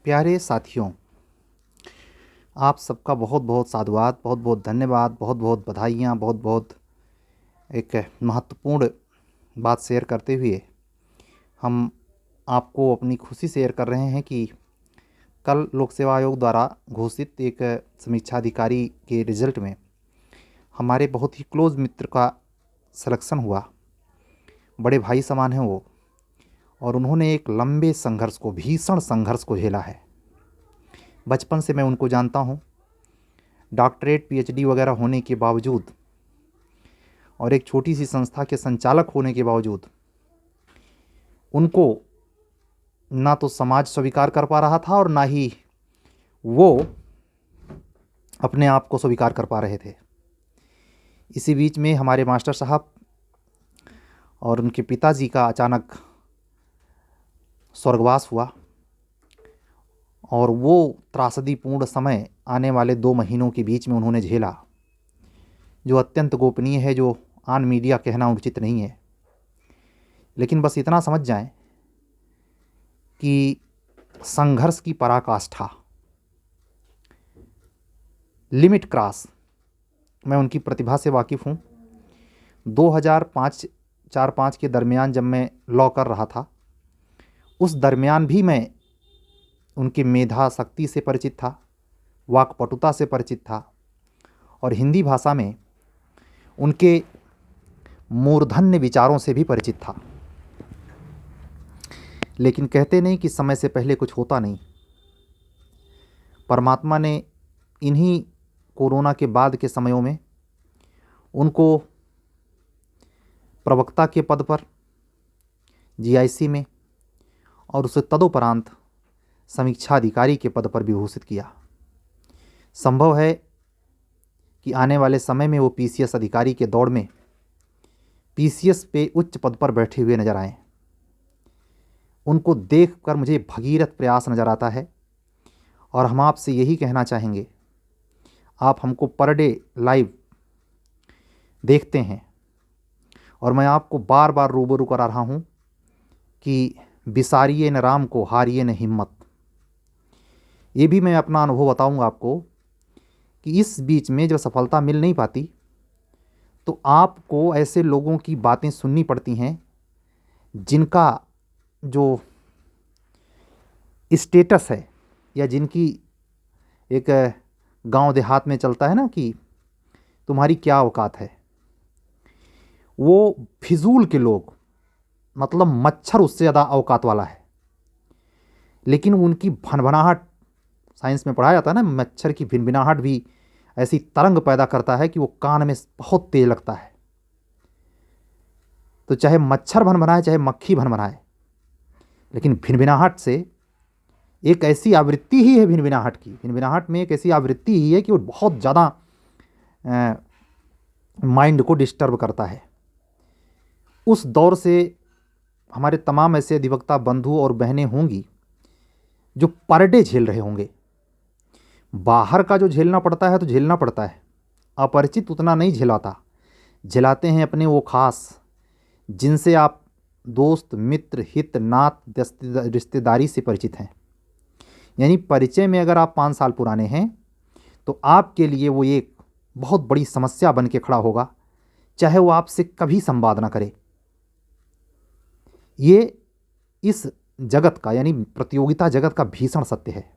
प्यारे साथियों, आप सबका बहुत बहुत साधुवाद, बहुत बहुत धन्यवाद, बहुत बहुत बधाइयाँ, बहुत बहुत एक महत्वपूर्ण बात शेयर करते हुए हम आपको अपनी खुशी शेयर कर रहे हैं कि कल लोक सेवा आयोग द्वारा घोषित एक समीक्षा अधिकारी के रिज़ल्ट में हमारे बहुत ही क्लोज़ मित्र का सिलेक्शन हुआ। बड़े भाई समान हैं वो, और उन्होंने एक लंबे संघर्ष को, भीषण संघर्ष को झेला है। बचपन से मैं उनको जानता हूँ। डॉक्टरेट, पीएचडी वगैरह होने के बावजूद और एक छोटी सी संस्था के संचालक होने के बावजूद उनको ना तो समाज स्वीकार कर पा रहा था और ना ही वो अपने आप को स्वीकार कर पा रहे थे। इसी बीच में हमारे मास्टर साहब और उनके पिताजी का अचानक स्वर्गवास हुआ, और वो त्रासदीपूर्ण समय आने वाले 2 महीनों के बीच में उन्होंने झेला, जो अत्यंत गोपनीय है, जो आन मीडिया कहना उचित नहीं है। लेकिन बस इतना समझ जाएं कि संघर्ष की पराकाष्ठा, लिमिट क्रॉस, मैं उनकी प्रतिभा से वाकिफ़ हूँ। 2005-4-5 के दरमियान जब मैं लॉ कर रहा था, उस दरमियान भी मैं उनकी मेधा शक्ति से परिचित था, वाक्पटुता से परिचित था, और हिंदी भाषा में उनके मूर्धन्य विचारों से भी परिचित था। लेकिन कहते नहीं कि समय से पहले कुछ होता नहीं। परमात्मा ने इन्हीं कोरोना के बाद के समयों में उनको प्रवक्ता के पद पर जीआईसी में और उससे तदोपरांत समीक्षा अधिकारी के पद पर विभूषित किया। संभव है कि आने वाले समय में वो पीसीएस अधिकारी के दौड़ में पीसीएस पे उच्च पद पर बैठे हुए नजर आएं। उनको देखकर मुझे भगीरथ प्रयास नज़र आता है, और हम आपसे यही कहना चाहेंगे, आप हमको पर डे लाइव देखते हैं, और मैं आपको बार बार रूबरू करा रहा हूँ कि बिसारिए न राम को, हारिए न हिम्मत। ये भी मैं अपना अनुभव बताऊँगा आपको कि इस बीच में जब सफलता मिल नहीं पाती तो आपको ऐसे लोगों की बातें सुननी पड़ती हैं जिनका जो स्टेटस है, या जिनकी एक गांव देहात में चलता है ना कि तुम्हारी क्या औकात है। वो फिजूल के लोग, मतलब मच्छर उससे ज़्यादा औकात वाला है। लेकिन उनकी भनभनाहट, साइंस में पढ़ाया जाता है ना, मच्छर की भिनभिनाहट भी ऐसी तरंग पैदा करता है कि वो कान में बहुत तेज लगता है। तो चाहे मच्छर भनभनाए, चाहे मक्खी भनभनाए, लेकिन भिनभिनाहट से एक ऐसी आवृत्ति ही है, भिनभिनाहट की, भिनभिनाहट में एक ऐसी आवृत्ति ही है कि वो बहुत ज़्यादा माइंड को डिस्टर्ब करता है। उस दौर से हमारे तमाम ऐसे अधिवक्ता बंधु और बहनें होंगी जो पर डे झेल रहे होंगे। बाहर का जो झेलना पड़ता है तो झेलना पड़ता है, अपरिचित उतना नहीं झेलाता। झेलाते हैं अपने वो खास, जिनसे आप दोस्त, मित्र, हित, नात, रिश्तेदारी से परिचित हैं। यानी परिचय में अगर आप 5 साल पुराने हैं तो आपके लिए वो एक बहुत बड़ी समस्या बन के खड़ा होगा, चाहे वो आपसे कभी संवाद ना करे। ये इस जगत का, यानी प्रतियोगिता जगत का भीषण सत्य है।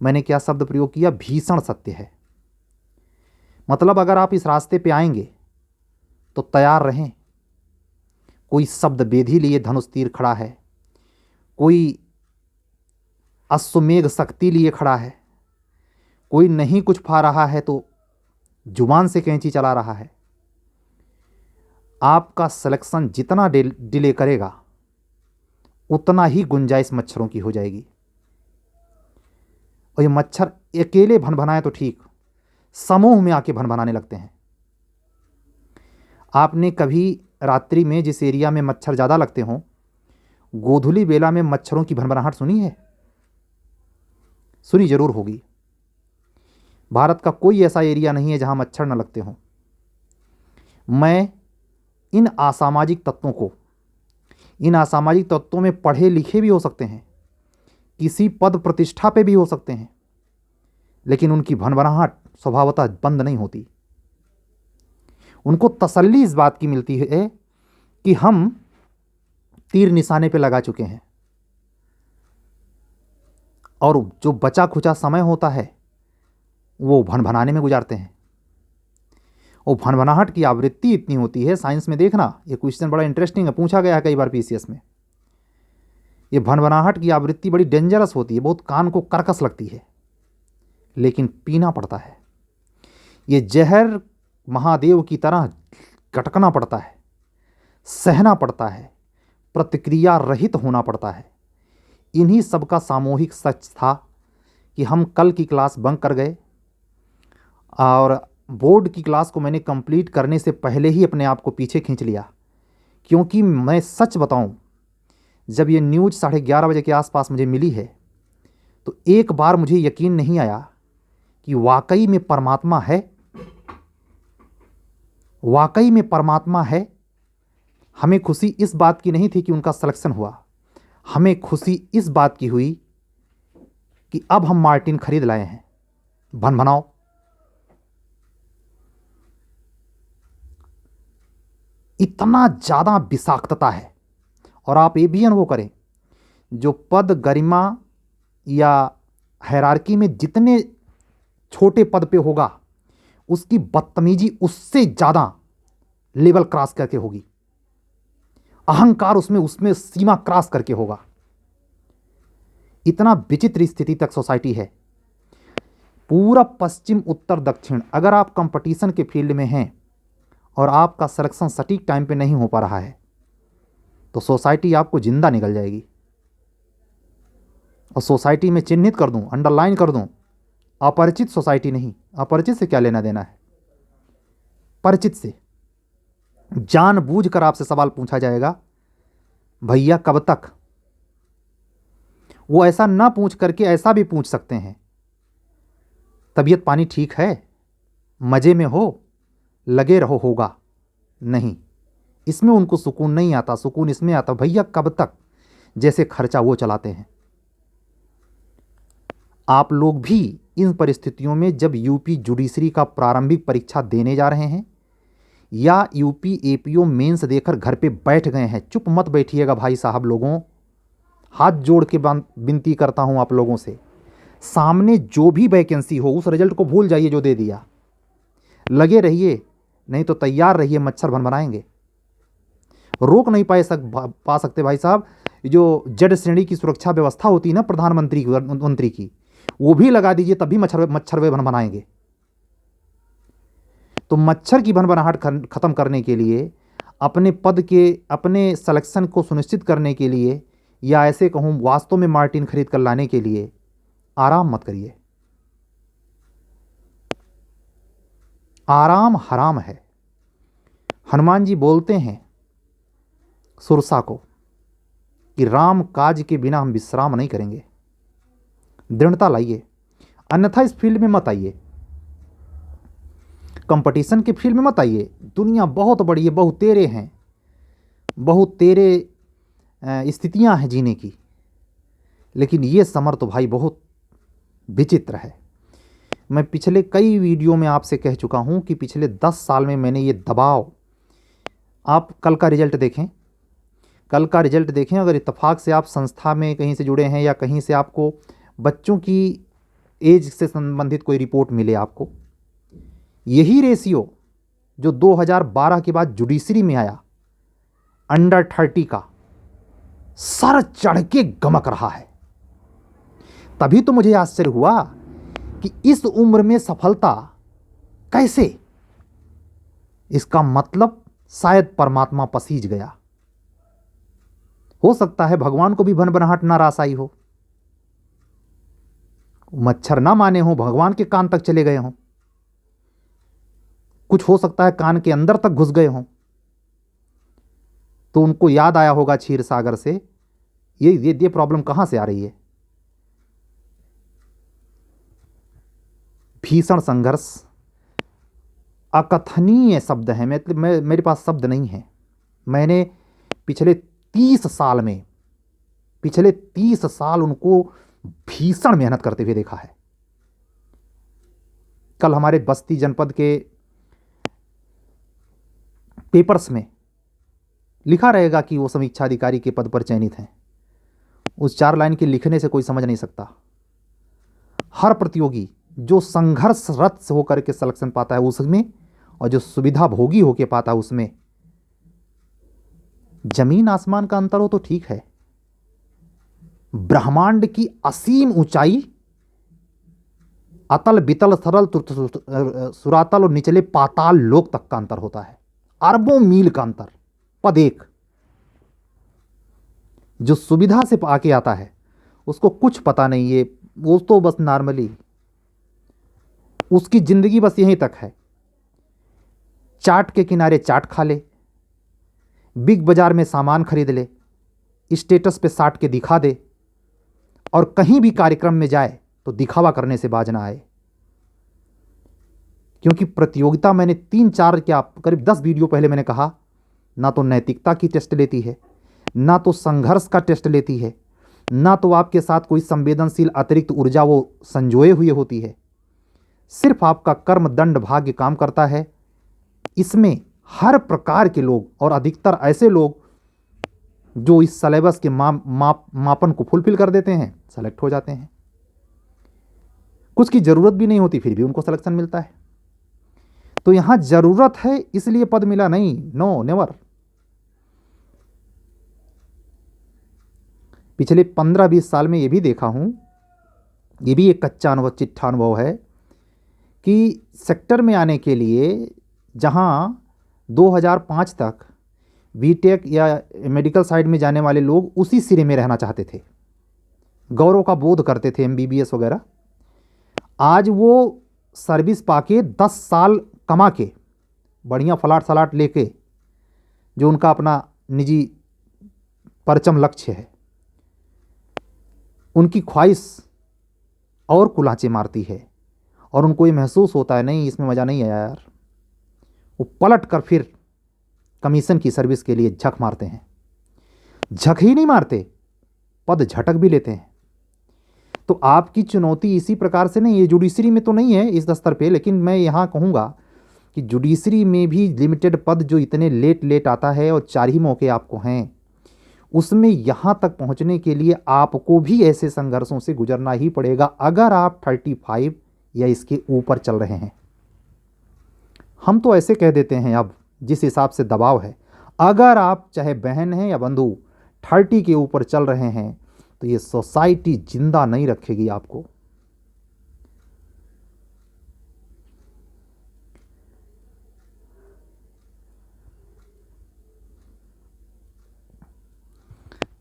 मैंने क्या शब्द प्रयोग किया? भीषण सत्य है। मतलब अगर आप इस रास्ते पे आएंगे तो तैयार रहें। कोई शब्द बेधी लिए धनुष तीर खड़ा है, कोई अश्वमेघ शक्ति लिए खड़ा है, कोई नहीं कुछ पा रहा है तो जुबान से कैंची चला रहा है। आपका सिलेक्शन जितना डिले करेगा उतना ही गुंजाइश मच्छरों की हो जाएगी। और ये मच्छर अकेले भनभनाए तो ठीक, समूह में आके भनभनाने लगते हैं। आपने कभी रात्रि में जिस एरिया में मच्छर ज़्यादा लगते हों, गोधूली बेला में मच्छरों की भनभनाहट सुनी है? सुनी जरूर होगी। भारत का कोई ऐसा एरिया नहीं है जहां मच्छर न लगते हों। मैं इन असामाजिक तत्वों को, इन असामाजिक तत्वों में पढ़े लिखे भी हो सकते हैं, किसी पद प्रतिष्ठा पे भी हो सकते हैं, लेकिन उनकी भनभनाहट स्वभावतः बंद नहीं होती। उनको तसल्ली इस बात की मिलती है कि हम तीर निशाने पे लगा चुके हैं, और जो बचा खुचा समय होता है वो भनभनाने में गुजारते हैं। और भनभनाहट की आवृत्ति इतनी होती है, साइंस में देखना, ये क्वेश्चन बड़ा इंटरेस्टिंग है, पूछा गया है कई बार पीसीएस में। ये भनभनाहट की आवृत्ति बड़ी डेंजरस होती है, बहुत कान को कर्कश लगती है, लेकिन पीना पड़ता है। ये जहर महादेव की तरह गटकना पड़ता है, सहना पड़ता है, प्रतिक्रिया रहित होना पड़ता है। इन्हीं सब का सामूहिक सच था कि हम कल की क्लास बंक कर गए, और बोर्ड की क्लास को मैंने कंप्लीट करने से पहले ही अपने आप को पीछे खींच लिया। क्योंकि मैं सच बताऊं, जब ये न्यूज़ 11:30 बजे के आसपास मुझे मिली है, तो एक बार मुझे यकीन नहीं आया कि वाकई में परमात्मा है, वाकई में परमात्मा है। हमें खुशी इस बात की नहीं थी कि उनका सिलेक्शन हुआ, हमें खुशी इस बात की हुई कि अब हम मार्टिन खरीद लाए हैं। भनभनाओ। इतना ज़्यादा विषाक्तता है। और आप ये भी अनुभव करें, जो पद गरिमा या हायरार्की में जितने छोटे पद पे होगा, उसकी बदतमीजी उससे ज़्यादा लेवल क्रॉस करके होगी। अहंकार उसमें सीमा क्रॉस करके होगा। इतना विचित्र स्थिति तक सोसाइटी है। पूरब पश्चिम उत्तर दक्षिण, अगर आप कंपटीशन के फील्ड में हैं और आपका सिलेक्शन सटीक टाइम पे नहीं हो पा रहा है, तो सोसाइटी आपको जिंदा निकल जाएगी। और सोसाइटी में चिन्हित कर दूं, अंडरलाइन कर दूं, अपरिचित सोसाइटी नहीं। अपरिचित से क्या लेना देना है, परिचित से। जानबूझकर आपसे सवाल पूछा जाएगा, भैया कब तक। वो ऐसा ना पूछ करके ऐसा भी पूछ सकते हैं, तबीयत पानी ठीक है, मजे में हो, लगे रहो, होगा नहीं। इसमें उनको सुकून नहीं आता। सुकून इसमें आता, भैया कब तक, जैसे खर्चा वो चलाते हैं। आप लोग भी इन परिस्थितियों में, जब यूपी जुडिशरी का प्रारंभिक परीक्षा देने जा रहे हैं या यूपी एपीओ मेंस देकर घर पे बैठ गए हैं, चुप मत बैठिएगा भाई साहब लोगों। हाथ जोड़ के विनती करता हूं आप लोगों से, सामने जो भी वैकेंसी हो उस रिजल्ट को भूल जाइए जो दे दिया, लगे रहिए, नहीं तो तैयार रहिए, मच्छर बनाएंगे। रोक नहीं पा सकते भाई साहब। जो जेड श्रेणी की सुरक्षा व्यवस्था होती है ना प्रधानमंत्री मंत्री की, वो भी लगा दीजिए, तभी मच्छर वे बनाएंगे। तो मच्छर की भनभनाहट खत्म करने के लिए, अपने पद के, अपने सिलेक्शन को सुनिश्चित करने के लिए, या ऐसे कहूं वास्तव में मार्टिन खरीद कर लाने के लिए, आराम मत करिए। आराम हराम है। हनुमान जी बोलते हैं सुरसा को कि राम काज के बिना हम विश्राम नहीं करेंगे। दृढ़ता लाइए, अन्यथा इस फील्ड में मत आइए, कंपटीशन के फील्ड में मत आइए। दुनिया बहुत बड़ी है, बहुत तेरे हैं, बहुत तेरे स्थितियां हैं जीने की, लेकिन ये समर तो भाई बहुत विचित्र है। मैं पिछले कई वीडियो में आपसे कह चुका हूं कि पिछले 10 साल में मैंने ये दबाव, आप कल का रिजल्ट देखें, कल का रिजल्ट देखें। अगर इत्तेफाक से आप संस्था में कहीं से जुड़े हैं या कहीं से आपको बच्चों की एज से संबंधित कोई रिपोर्ट मिले आपको, यही रेशियो जो 2012 के बाद जुडिशरी में आया, अंडर 30 का, सर चढ़ के गमक रहा है। तभी तो मुझे आश्चर्य हुआ कि इस उम्र में सफलता कैसे। इसका मतलब शायद परमात्मा पसीज गया। हो सकता है भगवान को भी भनभनाहट ना रास आई हो, मच्छर ना माने हो, भगवान के कान तक चले गए हों, कुछ हो सकता है कान के अंदर तक घुस गए हों, तो उनको याद आया होगा क्षीर सागर से ये प्रॉब्लम कहां से आ रही है। भीषण संघर्ष, अकथनीय शब्द है। मेरे पास शब्द नहीं है। मैंने पिछले 30 साल उनको भीषण मेहनत करते हुए देखा है। कल हमारे बस्ती जनपद के पेपर्स में लिखा रहेगा कि वो समीक्षा अधिकारी के पद पर चयनित हैं। उस 4 लाइन के लिखने से कोई समझ नहीं सकता। हर प्रतियोगी जो संघर्षरत से होकर के सिलेक्शन पाता है उसमें, और जो सुविधा भोगी होकर पाता है उसमें जमीन आसमान का अंतर हो तो ठीक है। ब्रह्मांड की असीम ऊंचाई, अतल बितल सरल सुरातल और निचले पाताल लोक तक का अंतर होता है। अरबों मील का अंतर। पद एक। जो सुविधा से आके आता है उसको कुछ पता नहीं है, वो तो बस नॉर्मली उसकी जिंदगी बस यहीं तक है। चाट के किनारे चाट खा ले, बिग बाजार में सामान खरीद ले, स्टेटस पे साट के दिखा दे, और कहीं भी कार्यक्रम में जाए तो दिखावा करने से बाज ना आए। क्योंकि प्रतियोगिता, मैंने 3-4 क्या करीब 10 वीडियो पहले मैंने कहा, ना तो नैतिकता की टेस्ट लेती है, ना तो संघर्ष का टेस्ट लेती है, ना तो आपके साथ कोई संवेदनशील अतिरिक्त ऊर्जा वो संजोए हुए होती है। सिर्फ आपका कर्म दंड भाग्य काम करता है। इसमें हर प्रकार के लोग, और अधिकतर ऐसे लोग जो इस सिलेबस के मापन को फुलफिल कर देते हैं, सेलेक्ट हो जाते हैं। कुछ की ज़रूरत भी नहीं होती फिर भी उनको सिलेक्शन मिलता है। तो यहां ज़रूरत है इसलिए पद मिला नहीं, नो नेवर। पिछले 15-20 साल में ये भी देखा हूं, ये भी एक कच्चा अनुभव, चिट्ठा अनुभव है कि सेक्टर में आने के लिए जहां 2005 तक बीटेक या मेडिकल साइड में जाने वाले लोग उसी सिरे में रहना चाहते थे, गौरव का बोध करते थे, एमबीबीएस वगैरह, आज वो सर्विस पाके 10 साल कमा के बढ़िया फ्लाट सलाट लेके, जो उनका अपना निजी परचम लक्ष्य है, उनकी ख्वाहिश और कुलाचे मारती है, और उनको ये महसूस होता है नहीं इसमें मज़ा नहीं आया यार, वो पलट कर फिर कमीशन की सर्विस के लिए झक मारते हैं। झक ही नहीं मारते, पद झटक भी लेते हैं। तो आपकी चुनौती इसी प्रकार से नहीं है, जुडिशरी में तो नहीं है इस स्तर पे, लेकिन मैं यहाँ कहूँगा कि जुडिशरी में भी लिमिटेड पद जो इतने लेट आता है और 4 ही मौके आपको हैं, उसमें यहाँ तक पहुँचने के लिए आपको भी ऐसे संघर्षों से गुजरना ही पड़ेगा अगर आप 35 या इसके ऊपर चल रहे हैं। हम तो ऐसे कह देते हैं अब जिस हिसाब से दबाव है, अगर आप चाहे बहन हैं या बंधु 30 के ऊपर चल रहे हैं तो ये सोसाइटी जिंदा नहीं रखेगी आपको।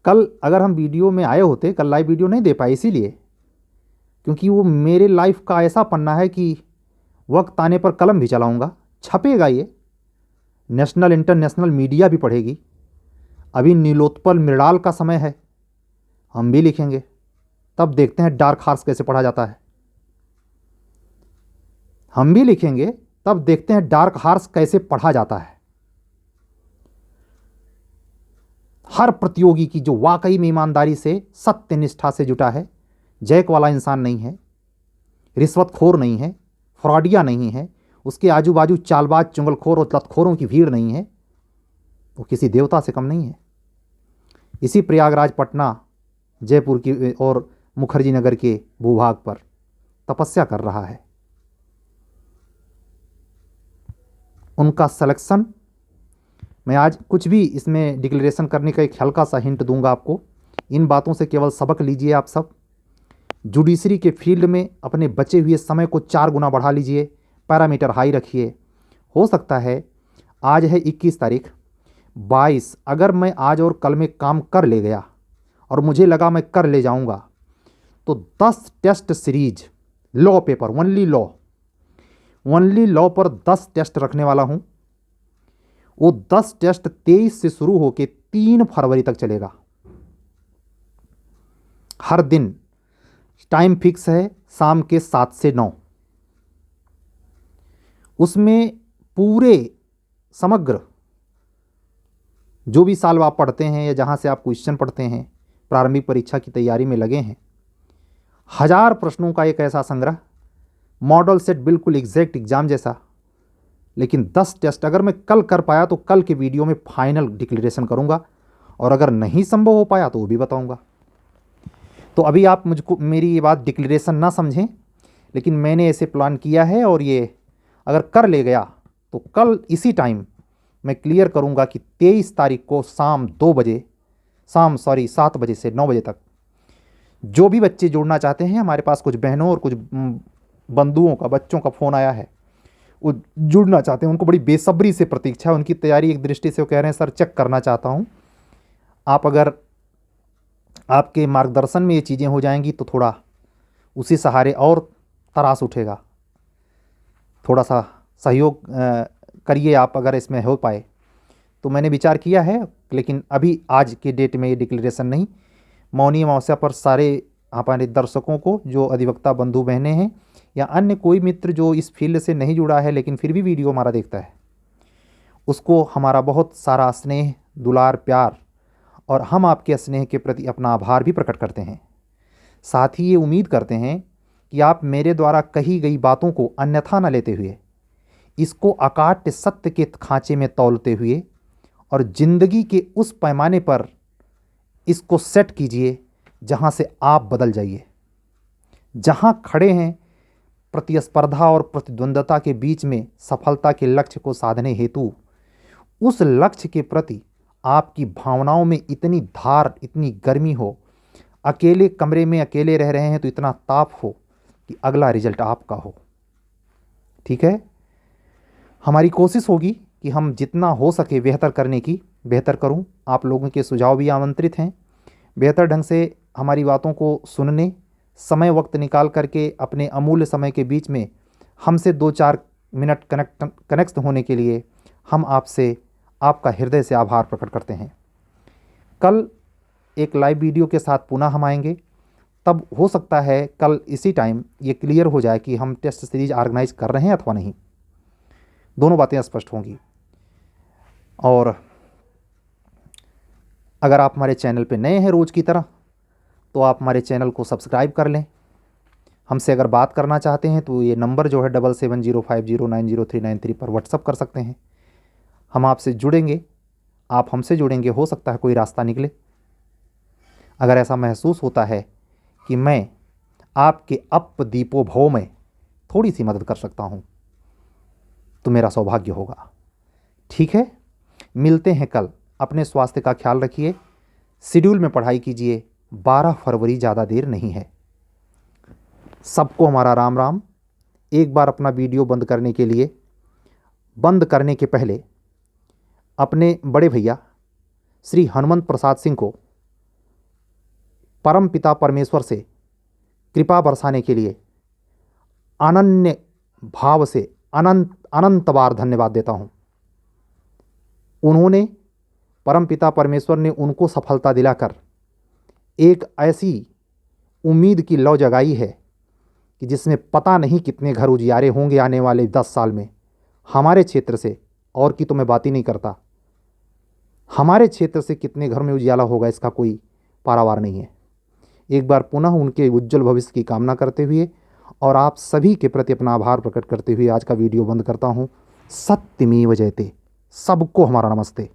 कल अगर हम वीडियो में आए होते, कल लाइव वीडियो नहीं दे पाए इसीलिए क्योंकि वो मेरे लाइफ का ऐसा पन्ना है कि वक्त आने पर कलम भी चलाऊंगा, छपेगा, ये नेशनल इंटरनेशनल मीडिया भी पढ़ेगी। अभी नीलोत्पल मृणाल का समय है, हम भी लिखेंगे, तब देखते हैं डार्क हॉर्स कैसे पढ़ा जाता है। हम भी लिखेंगे, तब देखते हैं डार्क हॉर्स कैसे पढ़ा जाता है। हर प्रतियोगी की जो वाकई में ईमानदारी से सत्य निष्ठा से जुटा है, जैक वाला इंसान नहीं है, रिश्वतखोर नहीं है, फ्रॉडिया नहीं है, उसके आजू बाजू चालबाज चुंगलखोर और लतखोरों की भीड़ नहीं है, वो किसी देवता से कम नहीं है। इसी प्रयागराज, पटना, जयपुर की और मुखर्जी नगर के भूभाग पर तपस्या कर रहा है। उनका सिलेक्शन, मैं आज कुछ भी इसमें डिक्लेरेशन करने का एक हल्का सा हिंट दूंगा आपको। इन बातों से केवल सबक लीजिए आप सब। जुडिशरी के फील्ड में अपने बचे हुए समय को 4 गुना बढ़ा लीजिए, पैरामीटर हाई रखिए। हो सकता है आज है 21 तारीख, 22 अगर मैं आज और कल में काम कर ले गया और मुझे लगा मैं कर ले जाऊंगा तो 10 test series law paper, only law पर 10 टेस्ट रखने वाला हूं। वो 10 टेस्ट 23 से शुरू होकर 3 फरवरी तक चलेगा। हर दिन टाइम फिक्स है, शाम के 7 से 9। उसमें पूरे समग्र जो भी साल आप पढ़ते हैं या जहाँ से आप क्वेश्चन पढ़ते हैं, प्रारंभिक परीक्षा की तैयारी में लगे हैं, 1000 प्रश्नों का एक ऐसा संग्रह, मॉडल सेट बिल्कुल एग्जैक्ट एग्जाम जैसा। लेकिन 10 टेस्ट अगर मैं कल कर पाया तो कल के वीडियो में फाइनल डिक्लेरेशन करूंगा, और अगर नहीं संभव हो पाया तो वो भी बताऊंगा। तो अभी आप मुझको मेरी ये बात डिक्लेरेशन ना समझें, लेकिन मैंने ऐसे प्लान किया है, और ये अगर कर ले गया तो कल इसी टाइम मैं क्लियर करूंगा कि 23 तारीख को शाम 7 बजे से 9 बजे तक जो भी बच्चे जुड़ना चाहते हैं, हमारे पास कुछ बहनों और कुछ बंधुओं का, बच्चों का फ़ोन आया है, वो जुड़ना चाहते हैं, उनको बड़ी बेसब्री से प्रतीक्षा है, उनकी तैयारी एक दृष्टि से वो कह रहे हैं सर चेक करना चाहता हूँ। आप अगर आपके मार्गदर्शन में ये चीज़ें हो जाएंगी तो थोड़ा उसी सहारे और तरास उठेगा। थोड़ा सा सहयोग करिए आप अगर इसमें हो पाए तो। मैंने विचार किया है, लेकिन अभी आज के डेट में ये डिक्लेरेशन नहीं। मौनी अमावस्या पर सारे हमारे दर्शकों को, जो अधिवक्ता बंधु बहनें हैं या अन्य कोई मित्र जो इस फील्ड से नहीं जुड़ा है लेकिन फिर भी वीडियो हमारा देखता है, उसको हमारा बहुत सारा स्नेह, दुलार, प्यार, और हम आपके स्नेह के प्रति अपना आभार भी प्रकट करते हैं। साथ ही ये उम्मीद करते हैं कि आप मेरे द्वारा कही गई बातों को अन्यथा न लेते हुए, इसको अकाट्य सत्य के खांचे में तौलते हुए, और ज़िंदगी के उस पैमाने पर इसको सेट कीजिए जहां से आप बदल जाइए। जहां खड़े हैं प्रतिस्पर्धा और प्रतिद्वंद्वता के बीच में सफलता के लक्ष्य को साधने हेतु, उस लक्ष्य के प्रति आपकी भावनाओं में इतनी धार, इतनी गर्मी हो, अकेले कमरे में अकेले रह रहे हैं तो इतना ताप हो कि अगला रिजल्ट आपका हो। ठीक है, हमारी कोशिश होगी कि हम जितना हो सके बेहतर करने की बेहतर करूं। आप लोगों के सुझाव भी आमंत्रित हैं। बेहतर ढंग से हमारी बातों को सुनने, समय वक्त निकाल करके अपने अमूल्य समय के बीच में हमसे 2-4 मिनट कनेक्ट होने के लिए हम आपसे, आपका हृदय से आभार प्रकट करते हैं। कल एक लाइव वीडियो के साथ पुनः हम आएंगे। तब हो सकता है कल इसी टाइम ये क्लियर हो जाए कि हम टेस्ट सीरीज ऑर्गेनाइज कर रहे हैं अथवा नहीं। दोनों बातें स्पष्ट होंगी। और अगर आप हमारे चैनल पर नए हैं रोज़ की तरह, तो आप हमारे चैनल को सब्सक्राइब कर लें। हमसे अगर बात करना चाहते हैं तो ये नंबर जो है 7705090393 पर व्हाट्सअप कर सकते हैं। हम आपसे जुड़ेंगे, आप हमसे जुड़ेंगे, हो सकता है कोई रास्ता निकले। अगर ऐसा महसूस होता है कि मैं आपके अपदीपोभव में थोड़ी सी मदद कर सकता हूँ तो मेरा सौभाग्य होगा। ठीक है, मिलते हैं कल। अपने स्वास्थ्य का ख्याल रखिए, शेड्यूल में पढ़ाई कीजिए। 12 फरवरी ज़्यादा देर नहीं है। सबको हमारा राम राम। एक बार अपना वीडियो बंद करने के लिए, बंद करने के पहले अपने बड़े भैया श्री हनुमंत प्रसाद सिंह को परम पिता परमेश्वर से कृपा बरसाने के लिए अनन्य भाव से अनंत बार धन्यवाद देता हूँ। उन्होंने, परम पिता परमेश्वर ने उनको सफलता दिलाकर एक ऐसी उम्मीद की लौ जगाई है कि जिसमें पता नहीं कितने घर उजियारे होंगे आने वाले 10 साल में। हमारे क्षेत्र से, और की तो मैं बात ही नहीं करता, हमारे क्षेत्र से कितने घर में उजियाला होगा इसका कोई पारावार नहीं है। एक बार पुनः उनके उज्जवल भविष्य की कामना करते हुए और आप सभी के प्रति अपना आभार प्रकट करते हुए आज का वीडियो बंद करता हूँ। सत्यमेव जयते। सबको हमारा नमस्ते।